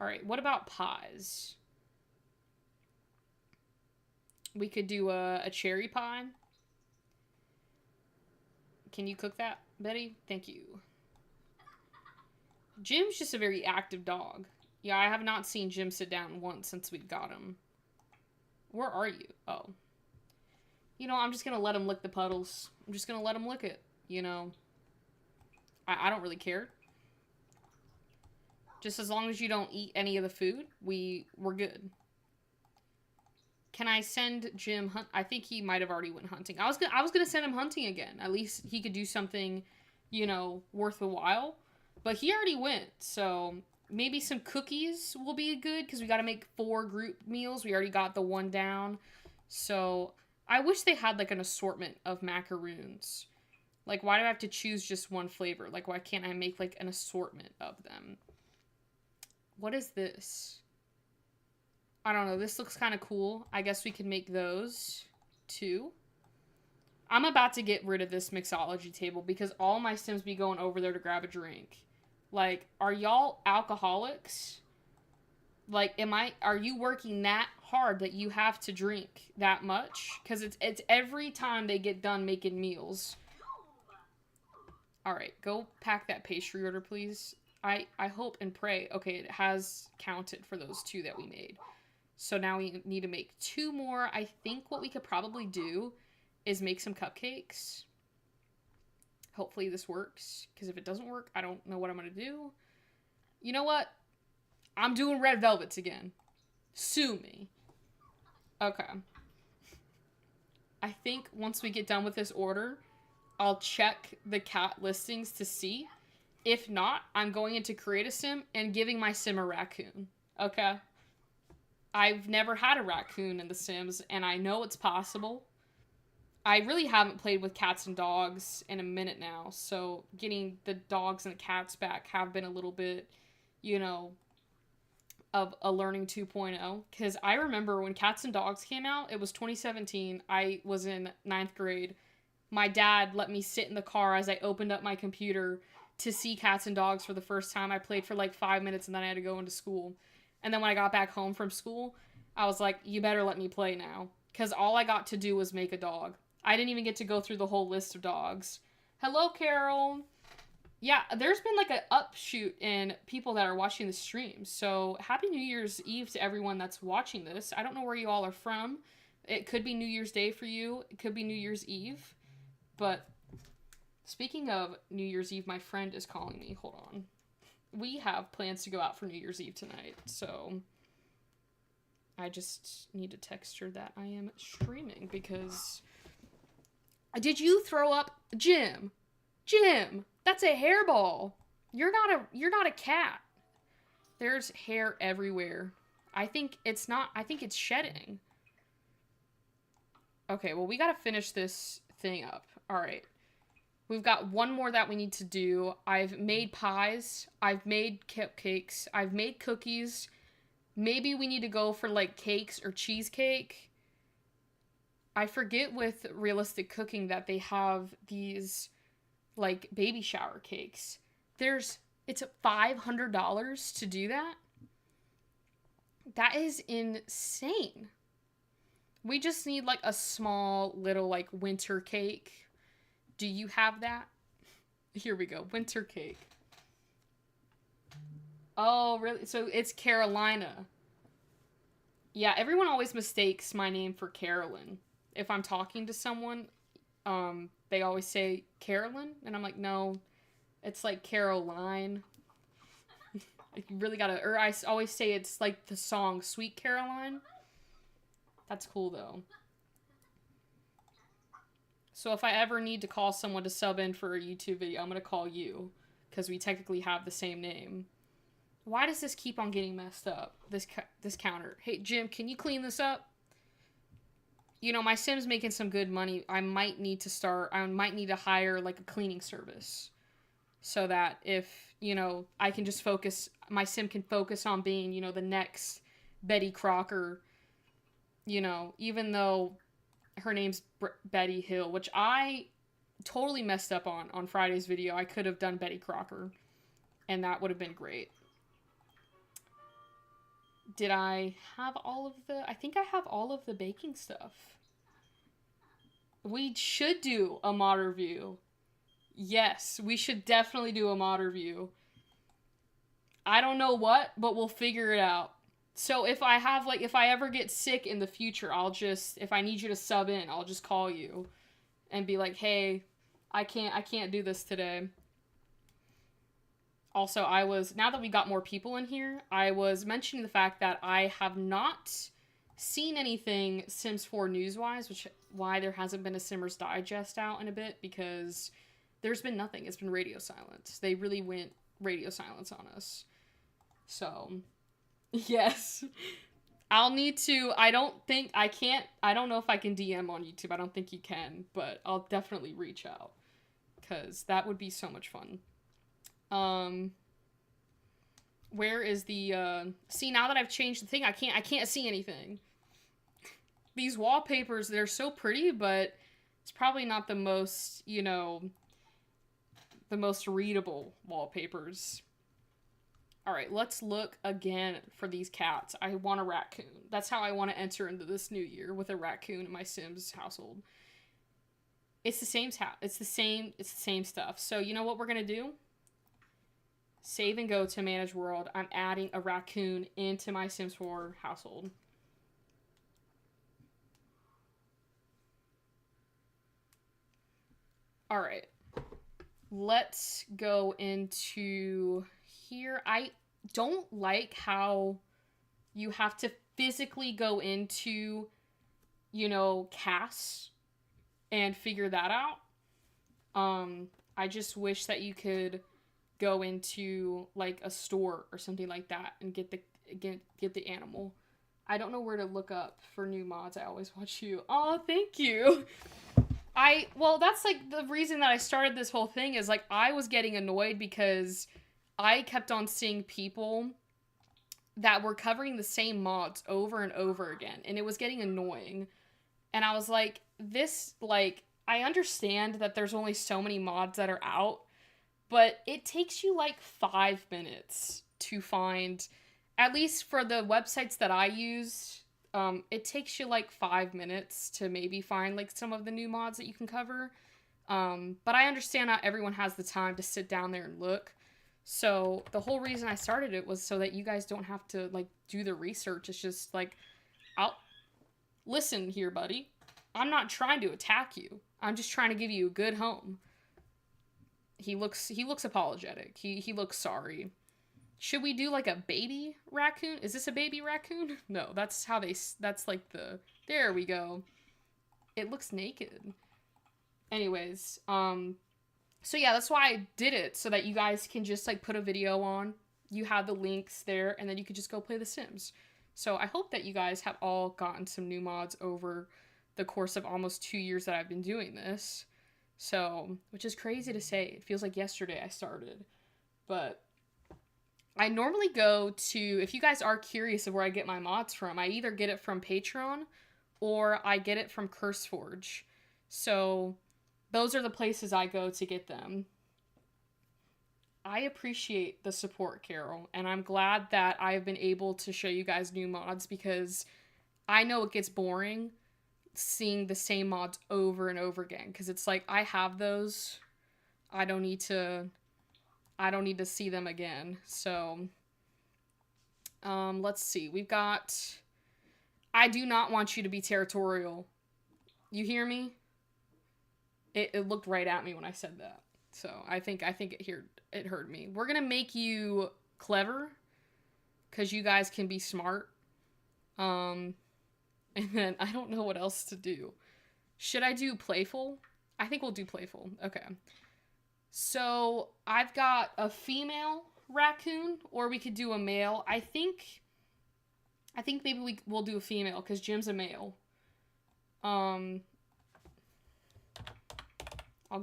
All right, what about pies? We could do a cherry pie. Can you cook that, Betty? Thank you. Jim's just a very active dog. Yeah, I have not seen Jim sit down once since we got him. Where are you? Oh. I'm just going to let him lick the puddles. I'm just going to let him lick it, I don't really care. Just as long as you don't eat any of the food, we're good. Can I send Jim I think he might have already went hunting. I was gonna send him hunting again. At least he could do something, worth a while. But he already went, so maybe some cookies will be good, because we got to make 4 group meals. We already got the one down. So I wish they had, like, an assortment of macaroons. Like, why do I have to choose just one flavor? Like, why can't I make, like, an assortment of them? What is this? I don't know. This looks kind of cool. I guess we can make those, too. I'm about to get rid of this mixology table because all my Sims be going over there to grab a drink. Like, are y'all alcoholics? Like, are you working that hard that you have to drink that much? Because it's every time they get done making meals. All right, go pack that pastry order, please. I hope and pray. Okay, it has counted for those 2 that we made. So now we need to make 2 more. I think what we could probably do is make some cupcakes. Hopefully this works, because if it doesn't work, I don't know what I'm going to do. You know what? I'm doing red velvets again. Sue me. Okay. I think once we get done with this order, I'll check the cat listings to see. If not, I'm going into Create a Sim and giving my Sim a raccoon. Okay? I've never had a raccoon in The Sims, and I know it's possible. I really haven't played with cats and dogs in a minute now, so getting the dogs and the cats back have been a little bit, you know, of a learning 2.0. Because I remember when Cats and Dogs came out, it was 2017. I was in 9th grade. My dad let me sit in the car as I opened up my computer to see Cats and Dogs for the first time. I played for like 5 minutes and then I had to go into school. And then when I got back home from school, I was like, you better let me play now. Because all I got to do was make a dog. I didn't even get to go through the whole list of dogs. Hello, Carol. Yeah, there's been like an upshoot in people that are watching the stream. So happy New Year's Eve to everyone that's watching this. I don't know where you all are from. It could be New Year's Day for you. It could be New Year's Eve. But speaking of New Year's Eve, my friend is calling me. Hold on. We have plans to go out for New Year's Eve tonight. So I just need to text her that I am streaming because... Did you throw up? Jim, that's a hairball. You're not a cat. There's hair everywhere. I think it's shedding. Okay, well, we gotta finish this thing up. All right. We've got one more that we need to do. I've made pies. I've made cupcakes. I've made cookies. Maybe we need to go for, like, cakes or cheesecake. I forget with Realistic Cooking that they have these, like, baby shower cakes. It's $500 to do that? That is insane. We just need, like, a small little, like, winter cake. Do you have that? Here we go. Winter cake. Oh, really? So it's Carolina. Yeah, everyone always mistakes my name for Carolyn. If I'm talking to someone, they always say Carolyn, and I'm like, no, it's like Caroline. You really gotta, or I always say it's like the song Sweet Caroline. That's cool, though. So if I ever need to call someone to sub in for a YouTube video, I'm gonna call you, because we technically have the same name. Why does this keep on getting messed up, this counter? Hey, Jim, can you clean this up? You know, my Sim's making some good money. I might need to hire, like, a cleaning service. So that if, you know, I can just focus, my Sim can focus on being, you know, the next Betty Crocker, you know, even though her name's Betty Hill, which I totally messed up on Friday's video. I could have done Betty Crocker, and that would have been great. Did I have all of I think I have all of the baking stuff. We should do a mod review. Yes, we should definitely do a mod review. I don't know what, but we'll figure it out. So if I ever get sick in the future, if I need you to sub in, I'll just call you and be like, hey, I can't do this today. Also, now that we got more people in here, I was mentioning the fact that I have not seen anything Sims 4 news-wise, why there hasn't been a Simmers Digest out in a bit, because there's been nothing. It's been radio silence. They really went radio silence on us. So, yes. I'll need to, I don't know if I can DM on YouTube. I don't think you can, but I'll definitely reach out. because that would be so much fun. Where is the, see, now that I've changed the thing, I can't see anything. These wallpapers, they're so pretty, but it's probably not the most, you know, the most readable wallpapers. All right, let's look again for these cats. I want a raccoon. That's how I want to enter into this new year, with a raccoon in my Sims household. It's the same it's the same stuff. So you know what we're going to do? Save and go to manage world. I'm adding a raccoon into my Sims 4 household. All right. Let's go into here. I don't like how you have to physically go into, you know, CAS and figure that out. I just wish that you could go into like a store or something like that and get the animal. I don't know where to look up for new mods. I always watch you. Oh, thank you. Well, that's like the reason that I started this whole thing, is like I was getting annoyed because I kept on seeing people that were covering the same mods over and over again, and it was getting annoying. And I was like, this, like, I understand that there's only so many mods that are out, but it takes you like 5 minutes to find, at least for the websites that I use, it takes you like 5 minutes to maybe find like some of the new mods that you can cover. But I understand not everyone has the time to sit down there and look. So the whole reason I started it was so that you guys don't have to like do the research. It's just like, listen here, buddy. I'm not trying to attack you. I'm just trying to give you a good home. He looks apologetic. He looks sorry. Should we do like a baby raccoon? Is this a baby raccoon? No, that's how that's like the, there we go. It looks naked. Anyways, so yeah, that's why I did it, so that you guys can just like put a video on. You have the links there, and then you could just go play The Sims. So I hope that you guys have all gotten some new mods over the course of almost 2 years that I've been doing this. So, which is crazy to say. It feels like yesterday I started. But I normally go to, if you guys are curious of where I get my mods from, I either get it from Patreon or I get it from CurseForge. So those are the places I go to get them. I appreciate the support, Carol, and I'm glad that I've been able to show you guys new mods, because I know it gets boring seeing the same mods over and over again, because it's like, I have those. I don't need to see them again. So let's see. We've got, I do not want you to be territorial. You hear me? It looked right at me when I said that. So I think it heard me. We're gonna make you clever, because you guys can be smart. And then I don't know what else to do. Should I do playful? I think we'll do playful. Okay. So I've got a female raccoon, or we could do a male. I think maybe we'll do a female, because Jim's a male. I'll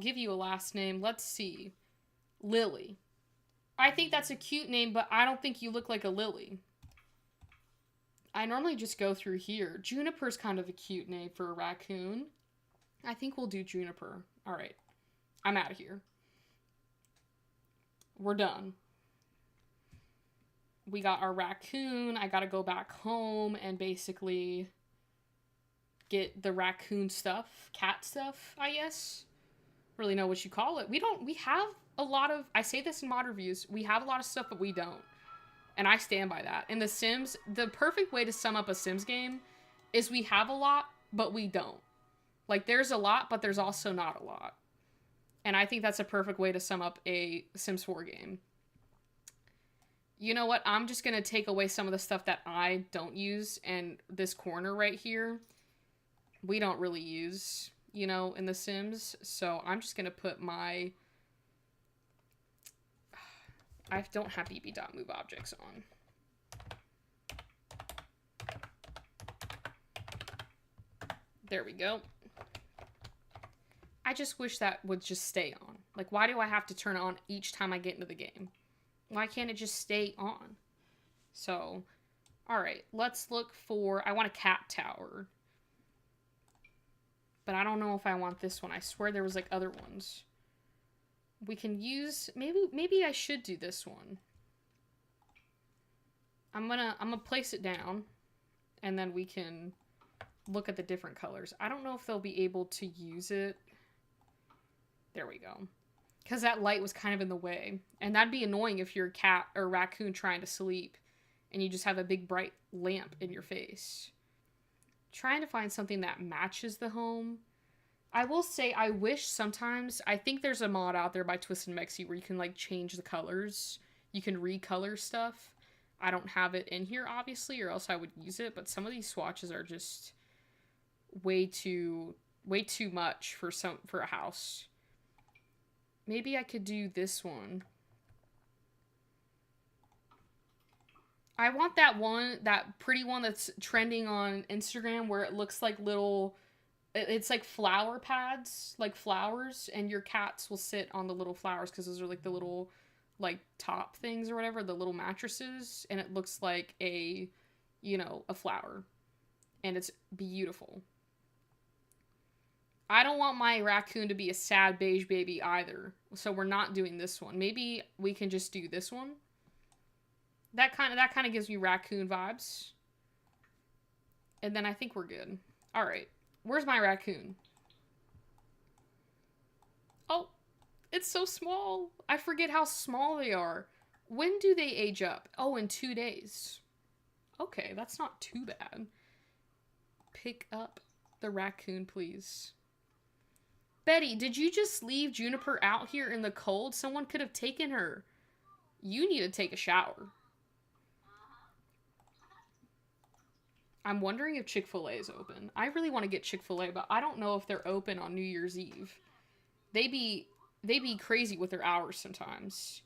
give you a last name. Let's see. Lily. I think that's a cute name, but I don't think you look like a lily. I normally just go through here. Juniper's kind of a cute name for a raccoon. I think we'll do Juniper. All right. I'm out of here. We're done. We got our raccoon. I gotta go back home and basically get the raccoon stuff. Cat stuff, I guess. Really know what you call it. We have a lot of, I say this in mod reviews, we have a lot of stuff, but we don't. And I stand by that. In The Sims, the perfect way to sum up a Sims game is we have a lot, but we don't. Like, there's a lot, but there's also not a lot. And I think that's a perfect way to sum up a Sims 4 game. You know what? I'm just going to take away some of the stuff that I don't use, and this corner right here, we don't really use, you know, in The Sims. So I'm just going to put my... I don't have bb.moveObjects on. There we go. I just wish that would just stay on. Like, why do I have to turn it on each time I get into the game? Why can't it just stay on? So, alright, let's look for... I want a cat tower. But I don't know if I want this one. I swear there was, like, other ones. We can use... Maybe I should do this one. I'm gonna place it down. And then we can look at the different colors. I don't know if they'll be able to use it. There we go. Because that light was kind of in the way. And that'd be annoying if you're a cat or a raccoon trying to sleep and you just have a big bright lamp in your face. Trying to find something that matches the home. I will say, I wish sometimes... I think there's a mod out there by Twisted Mexi where you can, like, change the colors. You can recolor stuff. I don't have it in here, obviously, or else I would use it. But some of these swatches are just way too much for a house. Maybe I could do this one. I want that pretty one that's trending on Instagram where it looks like little... It's like flower pads, like flowers, and your cats will sit on the little flowers because those are like the little, like, top things or whatever, the little mattresses, and it looks like a flower. And it's beautiful. I don't want my raccoon to be a sad beige baby either, so we're not doing this one. Maybe we can just do this one. That kind of gives me raccoon vibes. And then I think we're good. All right. Where's my raccoon? Oh, it's so small. I forget how small they are. When do they age up? Oh, in 2 days. Okay, that's not too bad. Pick up the raccoon, please. Betty, did you just leave Juniper out here in the cold? Someone could have taken her. You need to take a shower. I'm wondering if Chick-fil-A is open. I really want to get Chick-fil-A, but I don't know if they're open on New Year's Eve. They be crazy with their hours sometimes.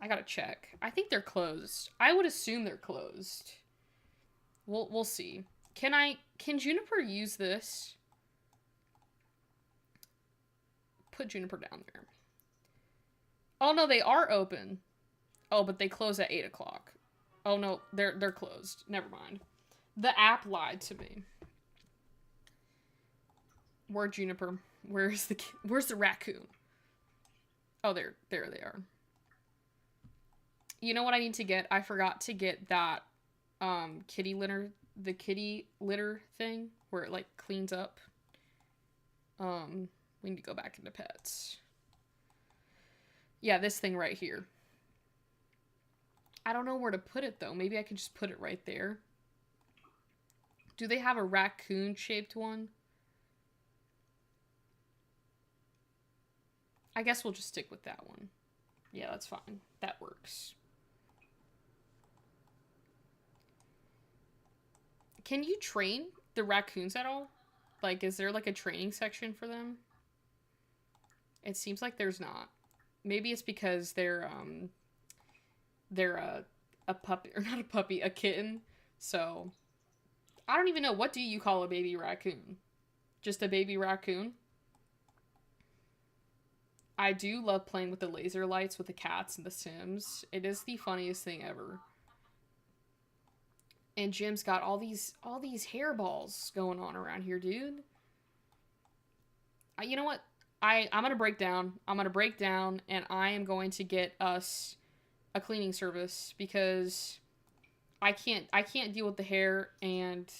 I gotta check. I think they're closed. I would assume they're closed. We'll see. Can Juniper use this? Put Juniper down there. Oh no, they are open. Oh, but they close at 8 o'clock. Oh no, they're closed. Never mind. The app lied to me. Where Juniper? Where's the raccoon? Oh, there they are. You know what I need to get? I forgot to get that kitty litter, the kitty litter thing where it like cleans up. We need to go back into pets. Yeah, this thing right here. I don't know where to put it though. Maybe I could just put it right there. Do they have a raccoon-shaped one? I guess we'll just stick with that one. Yeah, that's fine. That works. Can you train the raccoons at all? Like, is there like a training section for them? It seems like there's not. Maybe it's because they're a puppy, or not a puppy, a kitten. So... I don't even know. What do you call a baby raccoon? Just a baby raccoon? I do love playing with the laser lights with the cats and the Sims. It is the funniest thing ever. And Jim's got all these hairballs going on around here, dude. You know what? I'm going to break down. I'm going to break down and I am going to get us a cleaning service because... I can't deal with the hair, and,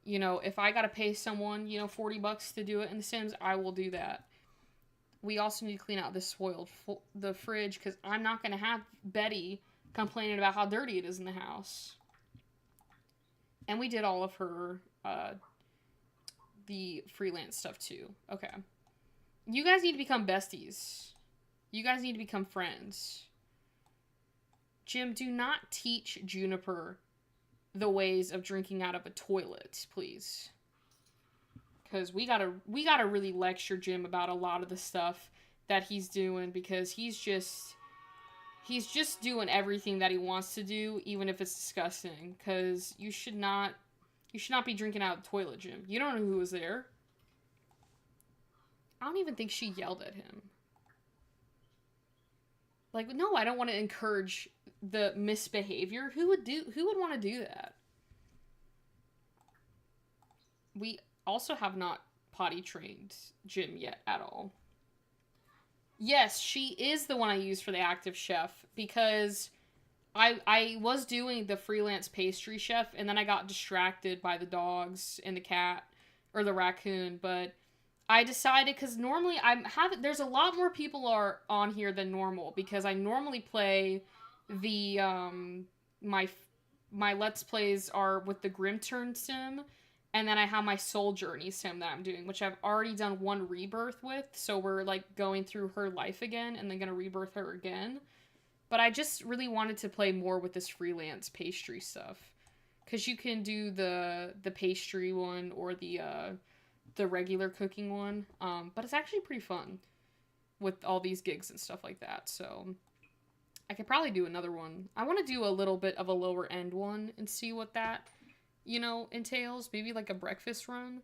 you know, if I gotta pay someone, you know, $40 to do it in The Sims, I will do that. We also need to clean out the fridge, because I'm not gonna have Betty complaining about how dirty it is in the house. And we did all of her, the freelance stuff, too. Okay. You guys need to become besties. You guys need to become friends. Jim, do not teach Juniper the ways of drinking out of a toilet, please. Because we gotta really lecture Jim about a lot of the stuff that he's doing, because he's just doing everything that he wants to do, even if it's disgusting. Because you should not be drinking out of the toilet, Jim. You don't know who was there. I don't even think she yelled at him. Like, no, I don't want to encourage the misbehavior. Who would want to do that? We also have not potty trained Jim yet at all. Yes, she is the one I use for the active chef because I was doing the freelance pastry chef and then I got distracted by the dogs and the cat or the raccoon, but I decided cuz normally there's a lot more people are on here than normal because I normally play the my my let's plays are with the Grim Turn sim, and then I have my Soul Journey sim that I'm doing, which I've already done one rebirth with, so we're like going through her life again and then going to rebirth her again. But I just really wanted to play more with this freelance pastry stuff. Cuz you can do the pastry one or the regular cooking one. But it's actually pretty fun with all these gigs and stuff like that. So I could probably do another one. I want to do a little bit of a lower end one and see what that, entails. Maybe like a breakfast run.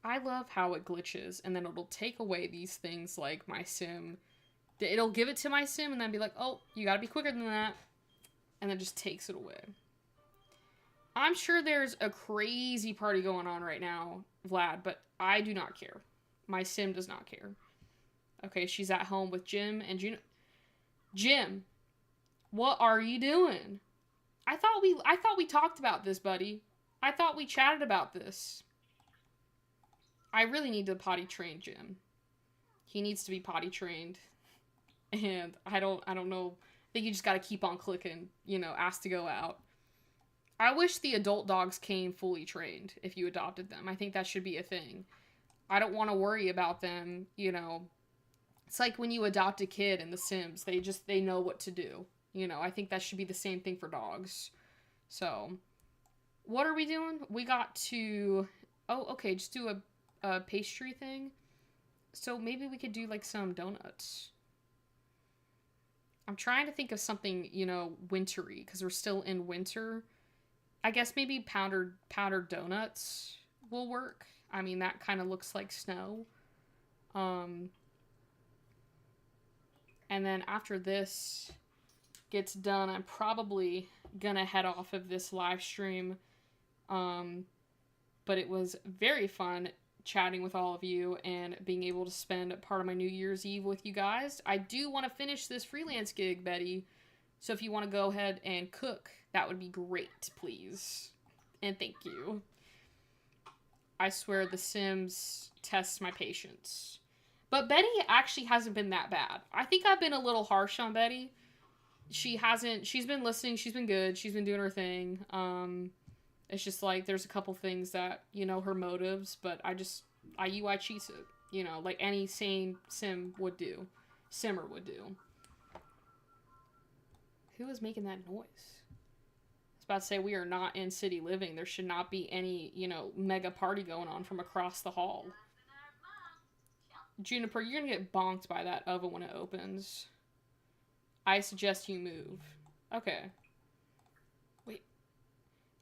I love how it glitches and then it'll take away these things like my sim. It'll give it to my sim and then be like, oh, you gotta be quicker than that. And then just takes it away. I'm sure there's a crazy party going on right now, Vlad, but I do not care. My sim does not care. Okay, she's at home with Jim and Jim, what are you doing? I thought we talked about this, buddy. I thought we chatted about this. I really need to potty train Jim. He needs to be potty trained. And I don't know. I think you just gotta keep on clicking, ask to go out. I wish the adult dogs came fully trained if you adopted them. I think that should be a thing. I don't want to worry about them, It's like when you adopt a kid in The Sims. They know what to do. I think that should be the same thing for dogs. So, what are we doing? We got to... Oh, okay, just do a pastry thing. So maybe we could do, like, some donuts. I'm trying to think of something, wintry, because we're still in winter. I guess maybe powdered donuts will work. I mean, that kind of looks like snow. And then after this gets done, I'm probably gonna head off of this live stream. But it was very fun chatting with all of you and being able to spend part of my New Year's Eve with you guys. I do want to finish this freelance gig, Betty. So if you want to go ahead and cook, that would be great, please. And thank you. I swear The Sims tests my patience. But Betty actually hasn't been that bad. I think I've been a little harsh on Betty. She's been listening, she's been good, she's been doing her thing. It's just like there's a couple things that, her motives, but I UI cheats it. Like any sane simmer would do. Who is making that noise? I was about to say we are not in city living. There should not be any, mega party going on from across the hall. Juniper, you're gonna get bonked by that oven when it opens. I suggest you move. Okay. Wait.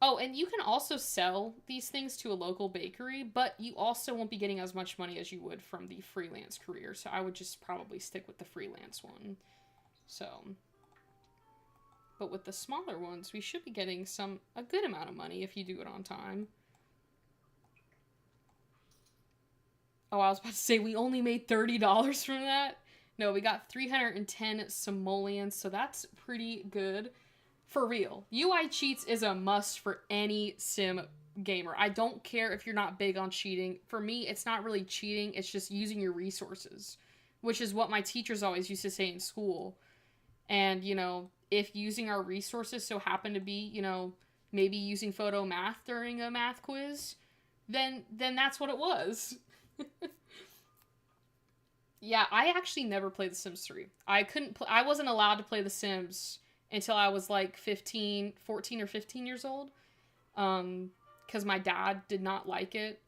Oh, and you can also sell these things to a local bakery, but you also won't be getting as much money as you would from the freelance career, so I would just probably stick with the freelance one. So... But with the smaller ones, we should be getting a good amount of money if you do it on time. Oh, I was about to say we only made $30 from that. No, we got 310 simoleons, so that's pretty good. For real. UI cheats is a must for any sim gamer. I don't care if you're not big on cheating. For me, it's not really cheating, it's just using your resources, which is what my teachers always used to say in school. And, if using our resources so happen to be, maybe using photo math during a math quiz, then that's what it was. Yeah, I actually never played The Sims 3. I wasn't allowed to play The Sims until I was like 14 or 15 years old. Because my dad did not like it.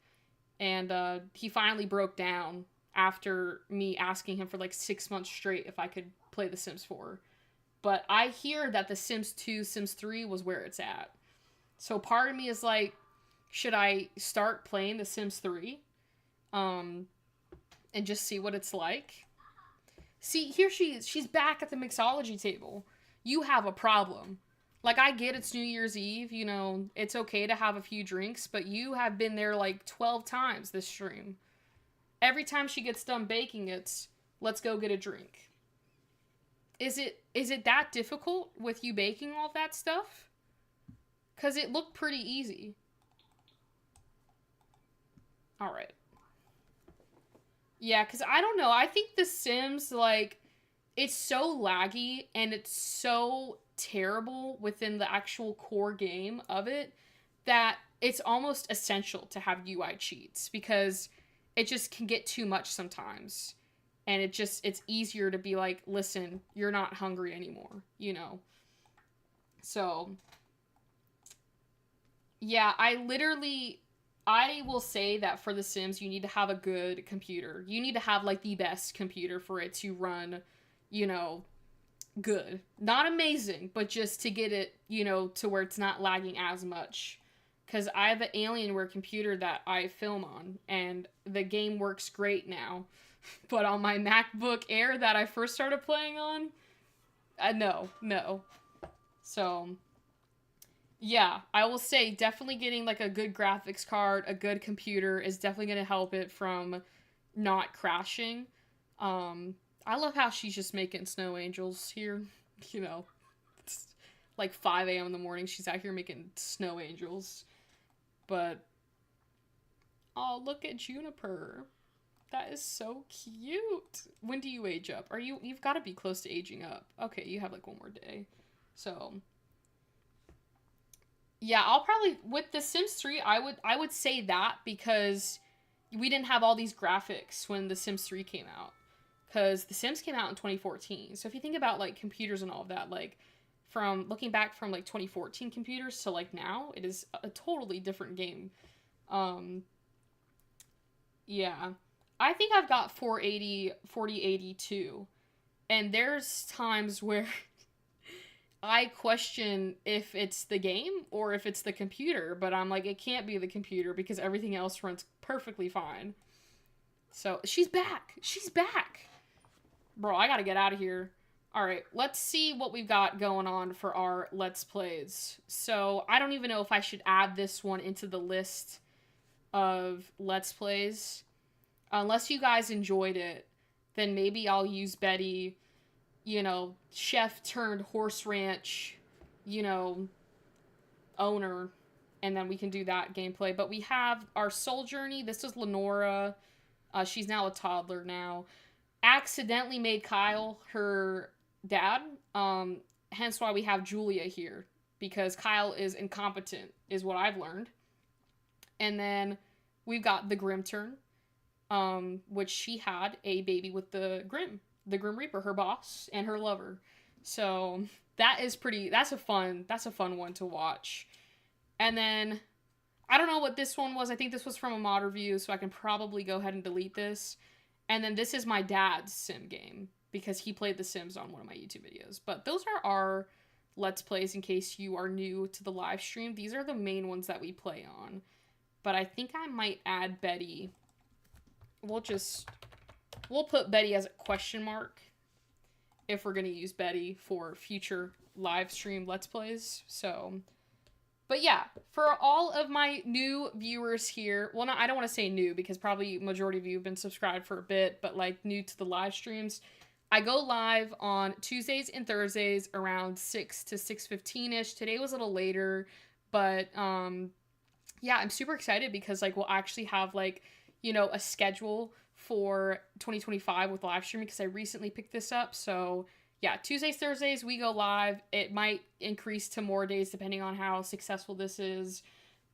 And he finally broke down after me asking him for like 6 months straight if I could play The Sims 4. But I hear that The Sims 2, Sims 3 was where it's at. So part of me is like, should I start playing The Sims 3? And just see what it's like? See, here she is. She's back at the mixology table. You have a problem. Like, I get it's New Year's Eve, you know, it's okay to have a few drinks, but you have been there like 12 times this stream. Every time she gets done baking, it's let's go get a drink. Is it that difficult with you baking all that stuff? Cuz it looked pretty easy. All right. Yeah, cuz I don't know. I think The Sims like it's so laggy and it's so terrible within the actual core game of it that it's almost essential to have UI cheats because it just can get too much sometimes. And it's easier to be like, listen, you're not hungry anymore, you know. So, yeah, I will say that for The Sims, you need to have a good computer. You need to have like the best computer for it to run, you know, good. Not amazing, but just to get it, you know, to where it's not lagging as much. Because I have an Alienware computer that I film on, and the game works great now. But on my MacBook Air that I first started playing on, no. So, yeah, I will say definitely getting like a good graphics card, a good computer is definitely going to help it from not crashing. I love how she's just making snow angels here. You know, it's like 5 a.m. in the morning. She's out here making snow angels. But, oh, look at Juniper. That is so cute. When do you age up? You've got to be close to aging up. Okay, you have like one more day. So, yeah, I'll probably with The Sims 3, I would say that because we didn't have all these graphics when The Sims 3 came out. Cuz The Sims came out in 2014. So if you think about like computers and all of that, like from looking back from like 2014 computers to like now, it is a totally different game. Um yeah. I think I've got 480, 4080 too. And there's times where I question if it's the game or if it's the computer, but I'm like, it can't be the computer because everything else runs perfectly fine. So she's back. She's back. Bro, I gotta get out of here. Alright, let's see what we've got going on for our Let's Plays. So, I don't even know if I should add this one into the list of Let's Plays. Unless you guys enjoyed it, then maybe I'll use Betty, you know, chef turned horse ranch, you know, owner, and then we can do that gameplay. But we have our soul journey. This is Lenora. She's now a toddler now. Accidentally made Kyle her dad. Hence why we have Julia here. Because Kyle is incompetent, is what I've learned. And then we've got the Grim Turn, which she had a baby with the Grim Reaper, her boss, and her lover. So that's a fun one to watch. And then, I don't know what this one was. I think this was from a mod review, so I can probably go ahead and delete this. And then this is my dad's sim game, because he played The Sims on one of my YouTube videos. But those are our Let's Plays in case you are new to the live stream. These are the main ones that we play on. But I think I might add Betty. We'll put Betty as a question mark if we're going to use Betty for future live stream Let's Plays. So, but yeah, for all of my new viewers here, well, I don't want to say new because probably majority of you have been subscribed for a bit, but like new to the live streams, I go live on Tuesdays and Thursdays around 6 to 6:15ish. Today was a little later, but yeah, I'm super excited because like we'll actually have like, you know, a schedule for 2025 with live streaming because I recently picked this up. So yeah, Tuesdays, Thursdays, we go live. It might increase to more days depending on how successful this is.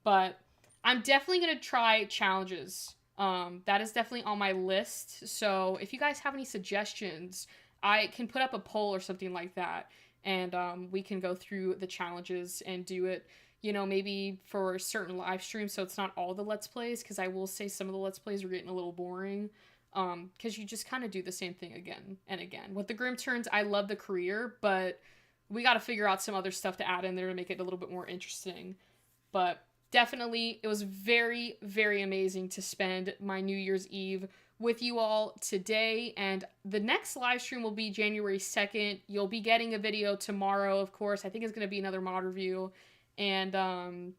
But I'm definitely going to try challenges. That is definitely on my list. So if you guys have any suggestions, I can put up a poll or something like that. And we can go through the challenges and do it, you know, maybe for certain live streams. So it's not all the Let's Plays, because I will say some of the Let's Plays are getting a little boring. Because you just kind of do the same thing again and again. With the Grim Turns, I love the career, but we got to figure out some other stuff to add in there to make it a little bit more interesting. But definitely, it was very, very amazing to spend my New Year's Eve with you all today, and the next live stream will be January 2nd. You'll be getting a video tomorrow, of course. I think it's going to be another mod review. And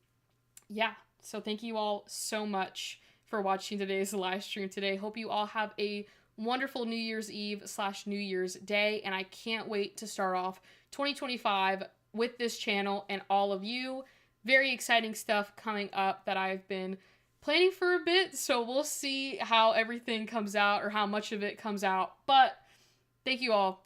yeah, so thank you all so much for watching today's live stream today. Hope you all have a wonderful New Year's Eve / New Year's Day, and I can't wait to start off 2025 with this channel and all of you. Very exciting stuff coming up that I've been planning for a bit, so we'll see how everything comes out or how much of it comes out. But thank you all